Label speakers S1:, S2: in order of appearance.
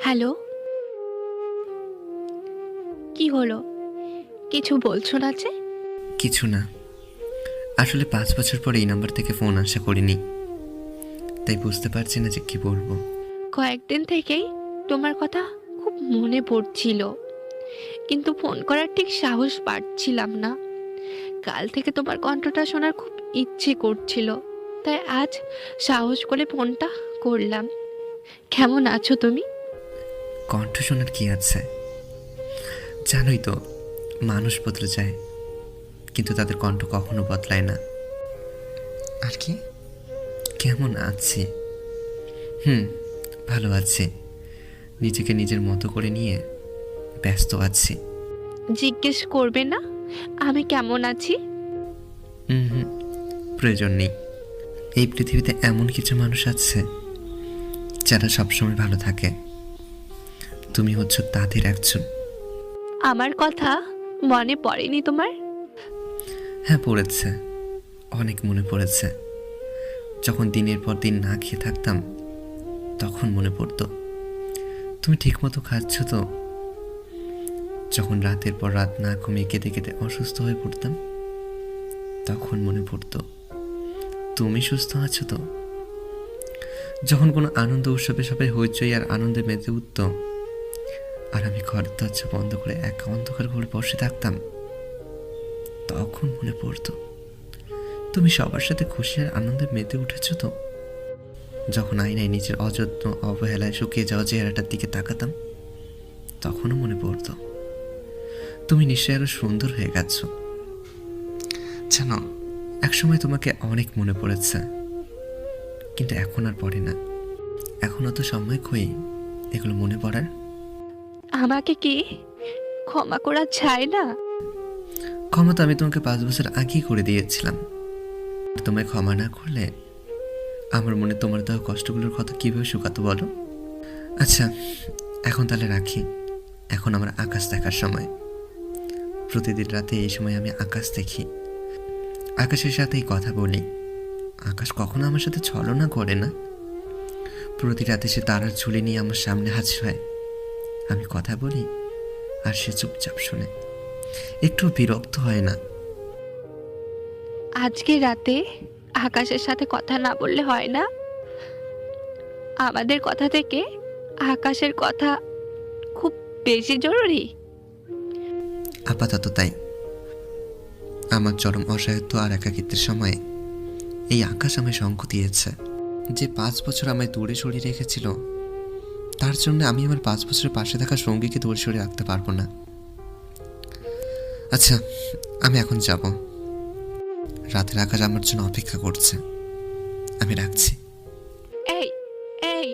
S1: Hello, কি হলো? কিছু বলছো না যে?
S2: কিছু না। আসলে ৫ বছর পরে এই নাম্বার থেকে ফোন আশা করিনি, তাই বুঝতে পারছি না যে কি বলবো।
S1: কয়েকদিন থেকেই তোমার কথা খুব মনে পড়ছিল, কিন্তু ফোন করার ঠিক সাহস পাচ্ছিলাম না। কাল থেকে তোমার কণ্ঠটা শোনার খুব ইচ্ছে করছিল, তাই আজ সাহস করে ফোনটা করলাম। কেমন আছো তুমি?
S2: কণ্ঠ শোনার কি আছে? জানোই তো, মানুষ বদলে যায়, কিন্তু তাদের কণ্ঠ কখনো বদলায় না। আর কি, কেমন আছি? হুম, ভালো আছি। নিজেকে নিজের মতো করে নিয়ে ব্যস্ত আছি।
S1: জিজ্ঞেস করবে না আমি কেমন আছি?
S2: হুম, প্রয়োজন নেই। এই পৃথিবীতে এমন কিছু মানুষ আছে যারা সবসময় ভালো থাকে। তুমি হচ্ছ তাদের একজন।
S1: আমার কথা মনে পড়েনি তোমার?
S2: হ্যাঁ, পড়েছে, অনেক মনে পড়েছে। যখন দিনের পর দিন না খেয়ে থাকতাম তখন মনে পড়তো তুমি ঠিকমতো খাচ্ছ তো। যখন রাতের পর রাত না ঘুমিয়ে কেঁদে কেঁদে অসুস্থ হয়ে পড়তাম তখন মনে পড়তো তুমি সুস্থ আছো তো। যখন কোনো আনন্দ উৎসবে সবাই হইচই আর আনন্দে মেতে উঠত, আর আমি ঘরের দরজা বন্ধ করে একা অন্ধকার ঘরে বসে থাকতাম, তখন মনে পড়তো তুমি সবার সাথে খুশি আর আনন্দে মেতে উঠেছো তো। যখন আয়নায় নিজের অযত্ন অবহেলায় শুকিয়ে যাওয়া চেহারাটার দিকে তাকাতাম, তখনও মনে পড়তো তুমি নিশ্চয়ই আরো সুন্দর হয়ে গেছো। জানো, একসময় তোমাকে অনেক মনে পড়েছে, কিন্তু এখন আর পড়ে না। এখনও তো সময় কই এগুলো মনে পড়ার।
S1: আমাকে কি ক্ষমা করা যায় না?
S2: ক্ষমা তো আমি তোমাকে 5 বছর আগেই করে দিয়েছিলাম। তোমায় ক্ষমা না করলে আমার মনে তোমার দেওয়া কষ্টগুলোর কথা কিভাবে শুকাতো বলো? আচ্ছা, এখন তাহলে রাখি। এখন আমার আকাশ দেখার সময়। প্রতিদিন রাতে এই সময় আমি আকাশ দেখি, আকাশের সাথেই কথা বলি। আকাশ কখনো আমার সাথে ছলনা করে না। প্রতি রাতে সে তারার ঝুলি নিয়ে আমার সামনে হাজির হয়। আমি কথা বলি আর সে চুপচাপ শোনে, একটু বিরক্ত হয় না।
S1: আজকে রাতে আকাশের সাথে কথা না বললে হয় না? আমাদের কথা থেকে আকাশের কথা খুব বেশি জরুরি।
S2: আপাতত তাই। আমার চরম অসহায়ত্ব আর একাকিত্বের সময়ে এই আকাশ আমায় সঙ্গ দিয়েছে। যে 5 বছর আমায় দূরে সরিয়ে রেখেছিল, তার জন্য আমি আমার 5 বছরের পাশে থাকা সঙ্গীকে দূরে সরিয়ে রাখতে পারবো না। আচ্ছা, আমি এখন যাব। রাতের আকাশ আমার জন্য অপেক্ষা করছে। আমি রাখছি।
S1: এই এই